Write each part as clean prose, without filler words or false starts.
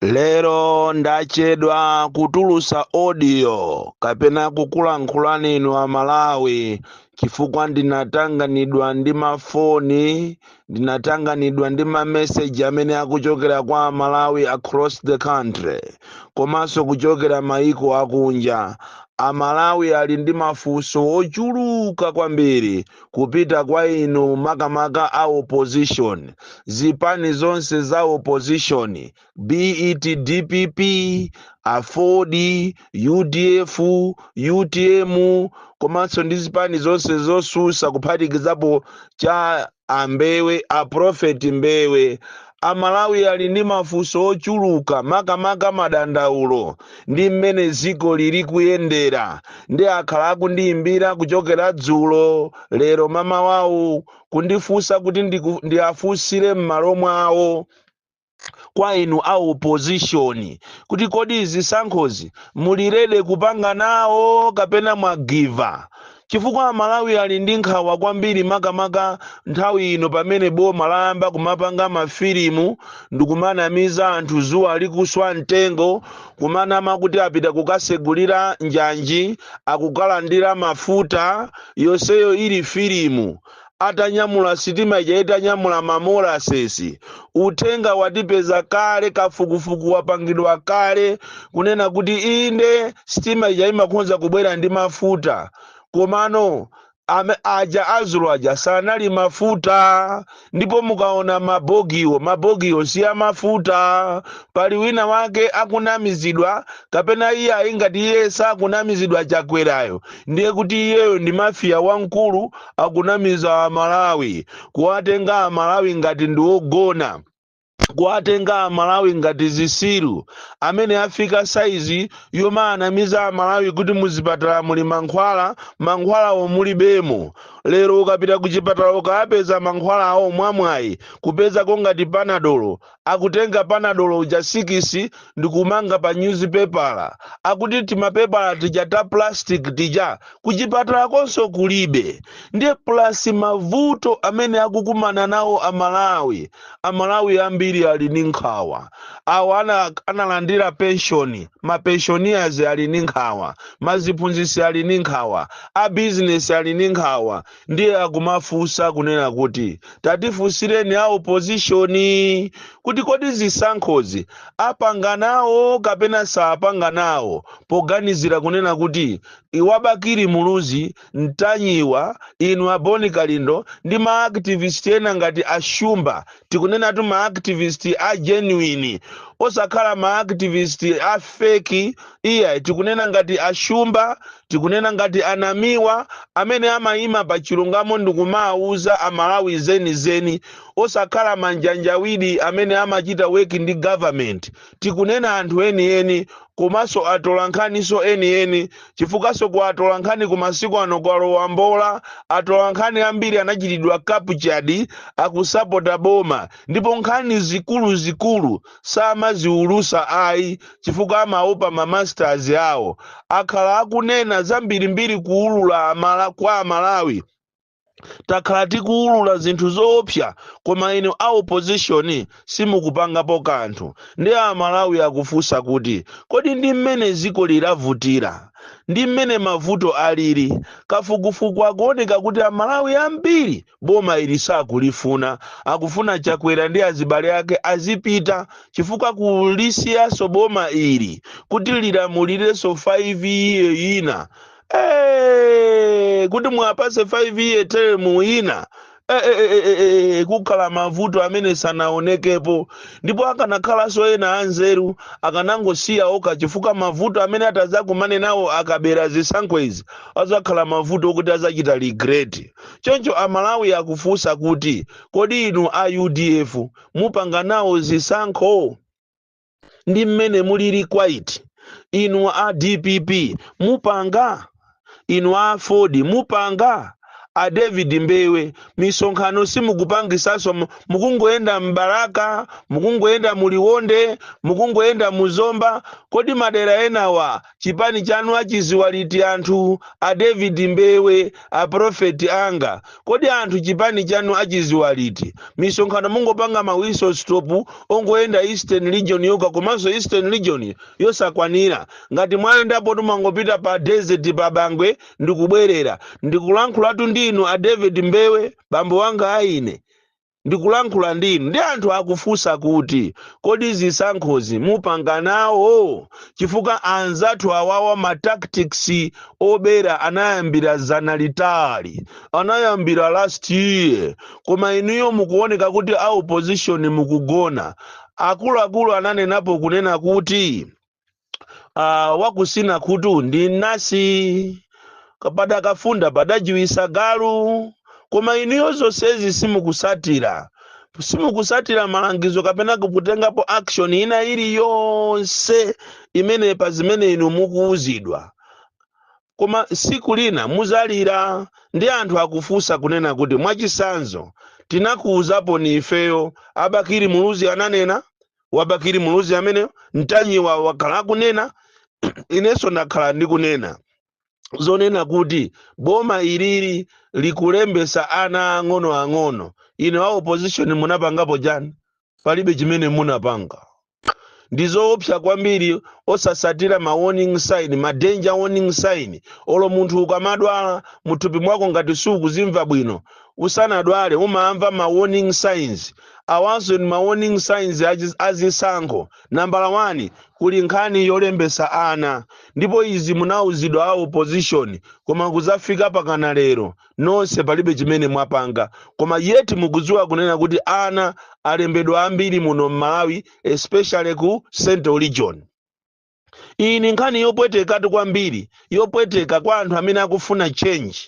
Lero ndachedwa kutulusa audio kapena kukulankhula ninu a Malawi chifukwa ndinatanganidwa ndi mafoni, ndinatanganidwa ndi mameseji amene akuchokera kwa Malawi across the country, komanso kuchokera maiko akunja. Amalawi ali ndi mafunso ochuluka kwambiri kupita kwa inu makamaka a opposition, zipani zonse za opposition, be it DPP, Afodi, UDF, UTM, komanso ndi zipani zonse zosusa kuphatikizapo cha Ambewe, a Prophet Mbewe. Amalawi ali ndi mafunso ochuluka makamaka madandaulo ndi mmene ziko liri kuyendera, ndi akhala akundiyimbira kuchokera dzulo lero mama wawo kundifunsa kuti ndiafunsire m'malo mwawo kwa inu a opposition kuti kodi zisankhozi mulirede kupanga nawo kapena mwagiva, chifukwa Amalawi ali ndi nkhawa kwambiri makamaka nthawi ino pamene boma layamba kumapanga mafilimu ndikumanamiza anthu zuwa likuswa mtengo, kumanama kuti apita kukasegulira njanji, akukalandira mafuta, yonseyo ili filimu. Atanyamula sitima ija itanyamula mamolasesi, utenga watipeza kale, kafukufuku wapangidwa kale kunena kuti inde sitima ija imakhonza kubwera ndi mafuta, komano aja azulu aja sanali mafuta. Ndipo mukaona mabogiwo si amafuta, pali wina wake akunamizidwa kapena iye ayingati iye sakunamizidwa chakwerayo, ndiye kuti iyeyo ndi mafia wankulu akunamiza Amalawi, kuwatenga Amalawi ngati ndiwogona, kuwatenga Amalawi ngati zisiru amene afika saizi yomanamiza Amalawi kuti muzipatala muli mankhwalawo mulibemo. Lero ukapita kuchipatala ukapeza mankhwalawo mwamwayi kupezako ngati panadolo, akutenga panadolo uja 6 ndikumanga pa newspaper, akuti timapepala tija ta plastic tija kuchipatala konso kulibe. Ndiye plus mavuto amene akukumana nawo Amalawi ambiri ali ndi nkhawa. Awo analandira pensioni, mapensioniers ali ndi nkhawa, maziphunzitsi ali ndi nkhawa, a business ali ndi nkhawa. Ndiye akumafunsa kunena kuti tatifunsireni a opposition kuti kodi zisankhozi apanga nawo kapena saapanga nawo, poganizira kunena kuti iwabakiri muluzi mtanyiwa inu aboni kalindo ndi maactivist ena ngati ashumba, tikunena tu maactivist a genuine osakhala maactivist a fake. Iya tikunena ngati ashumba, tikunena ngati anamiwa amene amayima pa chilungamo ndikumauza Amalawi zeni osakhala manjanjawidi amene amachita work ndi government. Tikunena anthu eni komanso atolankhaniso eni, chifukaso kwa atolankhani kumasiku ano kwa Lowambola, atolankhani ambiri anachitidwa captured akusapota boma, ndipo nkhani zikulu samaziulusa ayi chifukwa amaopa mamasters awo. Akhala akunena zambirimbiri kuulula kwa Amalawi, takhala tikuulula zinthu zoopsa, koma ino a opposition simukupangapo kanthu. Ndi Amalawi akufunsa kuti kodi ndi mmene ziko liravutira, ndi mmene mavuto alili, kafukufuku akuoneka kuti Amalawi ambiri boma ili sakulifuna, akufuna chakwera ndi azibale ake azipita, chifukwa kulisiyaso boma ili kuti lilamulireso 5 year ina. Kuti mwapase 5 year term ina, kukhala mavuto amene sanaonekepo. Ndipo akanakhalanso ena anzeru akanangosiya oka, chifukwa mavuto amene atazakumane nawo akabera zisankho izi azakhala mavuto okuti azachita regret. Choncho Amalawi akufunsa kuti kodi inu a UDF mupanga nawo zisankho ndi mmene muliri kwaiti? Inu a DPP mupanga? Inu a Afodi mupanga? a David Mbewe misonkhano simukupangisaso mukungoenda Mbaraka, mukungoenda Muliwonde, mukungoenda Muzomba. Kodi madera enawa chipani chanu achiziwa liti anthu a David Mbewe, a Prophet anga? Kodi anthu chipani chanu achiziwa liti? Misonkhano mungopanga mawiso stop ongoenda Eastern Region yoka, komanso Eastern Region yosakwanira. Ngati mwayendapo tumangopita pa desert pa Bangwe ndikubwerera. Ndikulankhulatu ndinu a David Mbewe bambo wanga aine. Ndikulankhula ndinu ndi anthu akufunsa kuti kodi zisankhozi mupanga nawo? Chifukwa anzathu awawa ma tactics obera anayambira zana litali, anayambira last year, koma inuyo mukuoneka kuti a opposition mukugona. Akuluakulu ananenapo kunena kuti wakusina khutu ndi nasi kapada kafunda padajiwisa galu. Koma inuyo zonsezi simukusatira malangizo kapena kutengapo action ina ili yonse imene pa zimene inu mukuuzidwa. Koma siku lina muzalira ndi anthu akufunsa kunena kuti mwachisanzo tinakuuzapo ni ifeyo. Abakiri Muluzi ananena, wabakiri Muluzi amene Ntanyiwa wakhala kunena, inenso ndakhala ndikunena zonena kuti boma ilili likulembesa ana ang'ono. Ino a opposition munapangapo jani? Palibe chimene munapanga. Ndizoopsa kwambiri osasatira ma warning sign, ma danger warning sign. Olo munthu ukamadwala muthupi mwako ngati sukuzimva bwino, usanadwale umamva ma warning signs. Awanso ni ma warning signs azisankho. Number 1, kuli nkhani yolembesa ana. Ndipo izi munauzidwa a opposition, koma kuzafika pakana lero nonse palibe chimene mwapanga. Koma yeti mukudziwa kunena kuti ana alembedwa ambiri muno Malawi, especially ku Central Region. Iyi ni nkhani yopwetekatu kwambiri, yopweteka kwa anthu amene akufuna change.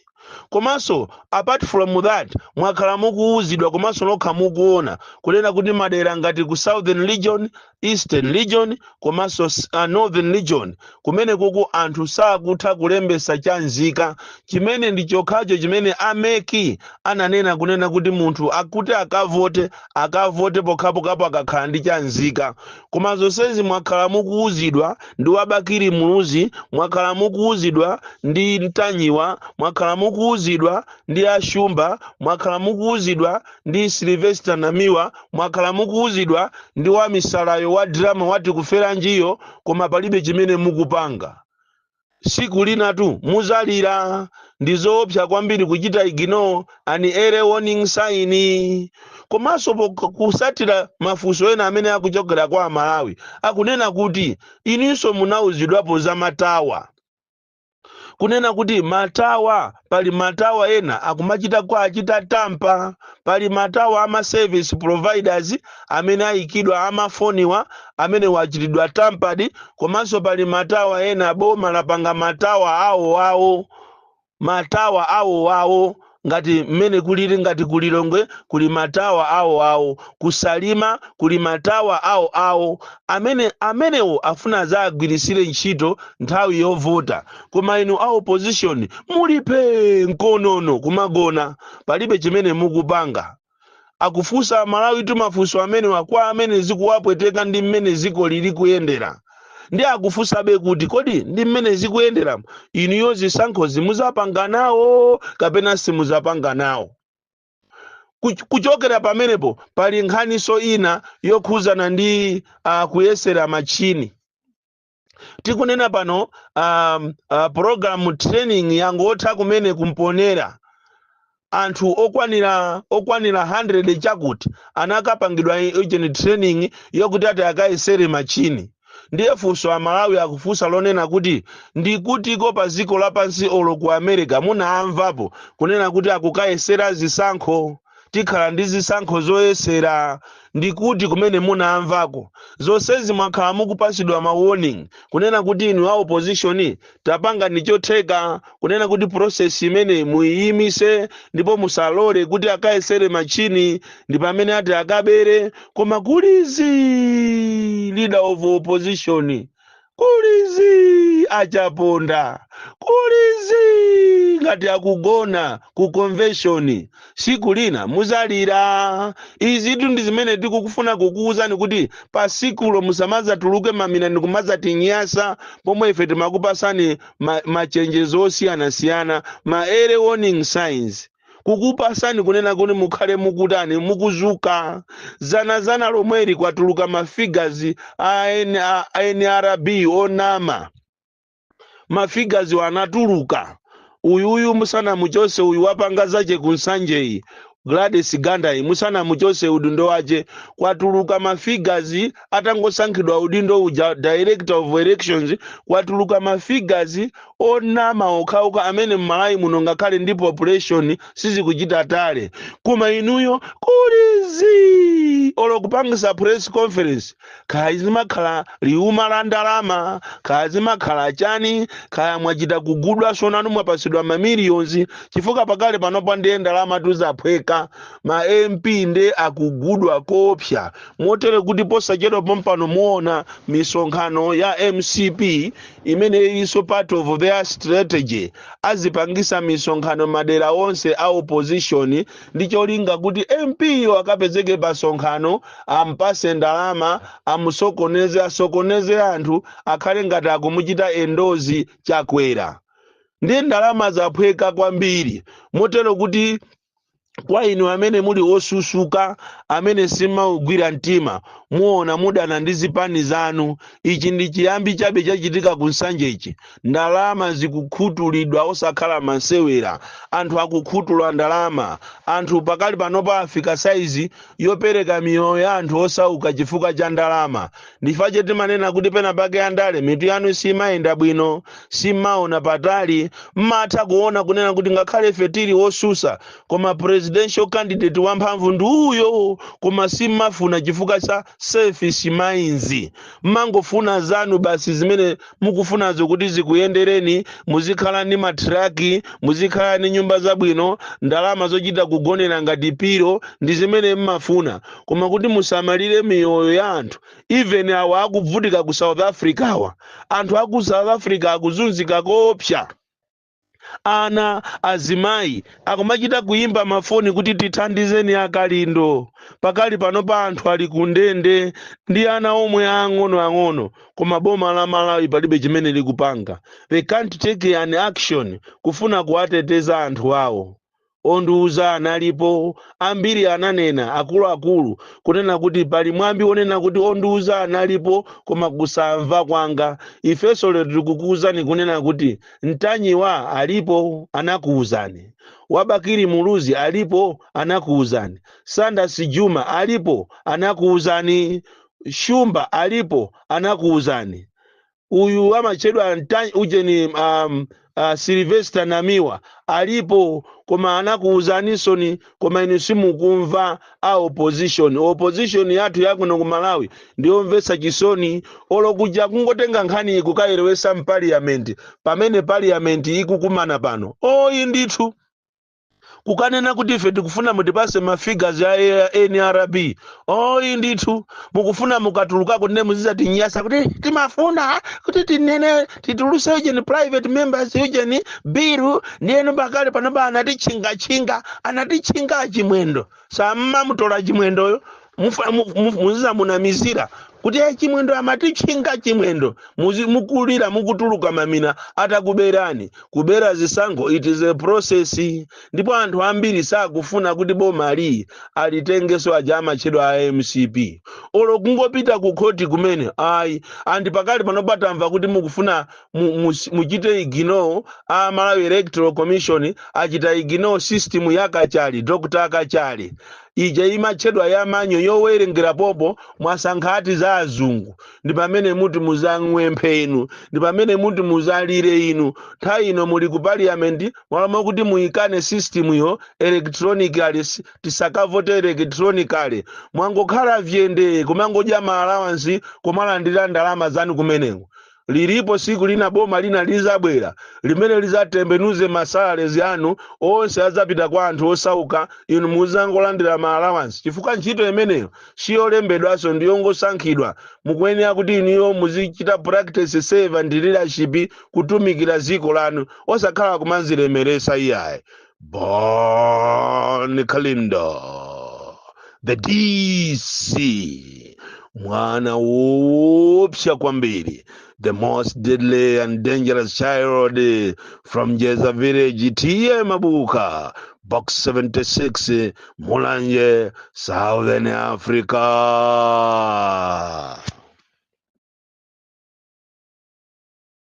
Komanso apart from that mwakhala mukuuzidwa komanso nokha mukuona kunena kuti madera ngati ku Southern Region, Eastern Region, komanso Northern Region kumene kuku anthu sakutha kulembesa chanzika. Chimene ndi chokhacho chimene ameki ananena kunena kuti munthu akuti akavote pokhapokapo akakhala ndi chanzika. Koma zonsezi mwakhala mukuuzidwa ndi wabakiri Muluzi, mwakhala mukuuzidwa ndi Ntanyiwa, mwakhala mukuuzidwa ndi Ashumba, mwakhala mukuuzidwa ndi Sylvester Namiwa, mwakhala mukuuzidwa ndi wa Misalayo wa drama wati kufera njiyo, koma palibe chimene mukupanga. Siku lina tu muzalira. Ndizoopsa kwambiri kuchita ignore ani early warning sign. Komanso kusatira mafunso ena amene akuchokera kwa Malawi akunena kuti ininso munauzidwapo za matawa. Kunena kuti matawa, pali matawa ena akumachita kwa achita tampa, pali matawa ama service providers amene ayikidwa amafoniwa amene wachitidwa tampadi, komanso pali matawa ena boma lapanga matawa awo ngati mmene kulili ngati kulilongwe kuli matawa awo, kusalima kuli matawa awo amenewo afuna zagwirisire ntchito nthawi yovota. Koma inu a opposition mulipe nkonono kumagona, palibe chimene mukupanga. Akufunsa Malawi tu mafunso amene wakwa amene zikuwapweteka ndi mmene ziko lili kuyendera. Ndi akufunsa be kuti kodi ndi mmene zikuyendera inu zisankhozi muzapanga nawo kapena simuzapanga nawo. Kuchokera pamenepo pali nkhaniso ina yokhuzana ndi kuyesera machini. Tikunena pano program training yangotha kumene kumponera. Anthu okwanira 100 chakuti anakapangidwa agent training yokuti ati akayesere machini. Ndiye funso a Malawi akufunsa lonena kuti ndikutiko pa ziko lapansi olo ku America munaamvapo kunena kuti akukayesera zisankho. Tikhala ndi zisankho zoyesera, ndikuti kumene munaamvako. Zonsezi mwakhala mukupasidwa ma warning kunena kuti inu a opposition tapanga ndichotheka kunena kuti process imene muyimise ndipo musalole kuti akayesere machini ndi pamene ati akabere. Koma kulizi leader of opposition, kulizi achaponda kulizi ngati akugona ku convention siku lina muzalira. Izitu ndi zimene tikukufuna kukuwuzani kuti pa sikulo musamaza tuluke mamina ndikumaza tinyasa pomwe ife timakupasani machenjezo osiyanasiyana ma early warning signs kukupasani kunena kuti mukhale mukutani mukuzuka. Zana lomweri kwatuluka mafigures a NRB onama, mafigures wanatuluka. Uyu musana muchose uyu wapanga zache kunsanjeyi Gladys Gandai musana muchose udindo wache kwatuluka mafigures atangosankhidwa udindo uja director of elections kwatuluka mafigures onama okauka amene mmalayi muno ngakhale ndi population sizikuchita tale. Kuma inuyo kulizi olokupangisa press conference kaya zimakhala liuma la ndalama kaya zimakhala chani kaya mwachita kugudwa sonanu mwapasidwa mamillions chifukwa pakale panopa ndiye ndalama tuzaphweka ma MP nde akugudwa kopya motere kuti posachedwa pompano muona misonkhano ya MCP imene iso part of their strategy azipangisa misonkhano madera onse a opposition ndicholinga kuti MP wakapezeke pasonkhano ampase ndalama asokoneze anthu akhale ngati akumuchita endozi chakwera. Ndi ndalama zaphweka kwambiri motero kuti kwa inu amene muli osusuka amene simaugwira mtima muona mudana ndi zipani zanu, ichi ndi chiyambi chabe chachitika kunsanje ichi. Ndalama zikukhutulidwa osakhala masewera, anthu akukhutulwa ndalama, anthu pakali panopa afika saizi yopereka miyoyo ya anthu osauka chifukwa cha ndalama. Ndifache timanena kuti pena pake andale mitu yanu simayenda bwino, simaona patali, mmatha kuona kunena kuti ngakhale ife tili osusa koma presidential candidate wamphamvu ndi uyo, koma simafuna chifukwa cha selfish minds. Mangofuna zanu basi zimene mukufunazo kuti zikuyendereni, muzikhala ndi matraki, muzikhala ndi nyumba zabwino, ndalama zochita kugonera ngati piro ndi zimene mmafuna, koma kuti musamalire miyoyo ya anthu. Even awa akuvutika ku South Africa awa, anthu aku South Africa akuzunzika kopya. Ana azimayi akumachita kuimba mafoni kuti tithandizeni akalindo. Pakali panopa anthu ali kundende ndi ana omwe ang'ono koma boma la Malawi palibe chimene likupanga. They can't take an action kufuna kuwateteza anthu awo. Onduza analipo, ambiri ananena akulu kunena kuti pali mwambi onena kuti onduza analipo koma kusamva kwanga. Ifeso lero tikukuuzani kunena kuti Ntanyiwa alipo anakuuzani, Wabakiri Muluzi alipo anakuuzani, Sanders Juma alipo anakuuzani, Shumba alipo anakuuzani. Uyu amachedwa ujeni Sylvester Namiwa alipo koma anakuuzanisoni, koma inu simukumva a opposition yathu yakuno ku Malawi ndiyomvetsa chisoni. Olokuja kungotenga nkhani kukairewesa mpaliamenti pamene parliamenti ikukumana pano. Oyi ndithu kukanena kuti ife tikufuna mutipase mafigures ya NRB. Oyi ndithu mukufuna mukatuluka kuti muziza tinyasa kuti timafuna kuti tinene tituluse ujeni private members ujeni biru ndiyeno bakale panoba anatichinga chimwendo. Samma mutola chimwendoyo muziza munamizira kuti chimwendo amatichinga chimwendo mukulira mukutuluka mamina atakuberani kubera zisango. It is a process. Ndipo anthu ambiri sakufuna kuti boma alitengeso ajama chedwa a MCP. Olo kungopita ku koti kumene ayi andi pakali panopatamva kuti mukufuna muchite ignore a Malawi Electoral Commission achita ignore system yakachali Dr. Akachali. Ija imachedwa ya manyo yowerengera popo mwasankhati za azungu. Ndi pamene muti muzang'wemphe inu, ndi pamene muti muzalire inu. Nthawi ino muli ku parliament mwalama kuti muikane system yo electronically, tisakavote electronically. Mwangokhala vyende kumangodya ma allowance kumalandira ndalama zanu kumeneko. lilipo siku lina boma lina lizabwera limene lizatembenuze masalary anu onse azapita kwa anthu osauka inu muzangolandira ma allowance chifukwa ntchito imeneyo siyolembedwanso ndiyongosankhidwa mukuyenera kuti iniyo muzichita practice servant leadership kutumikira dziko lanu osakhala kumanzilemeresa iyayi. Bon Kalindo, the DC, mwana wopsha kwambiri, the most deadly and dangerous child from Jeza village, T.A. Mabuka, box 76, Mulanje, Southern Africa.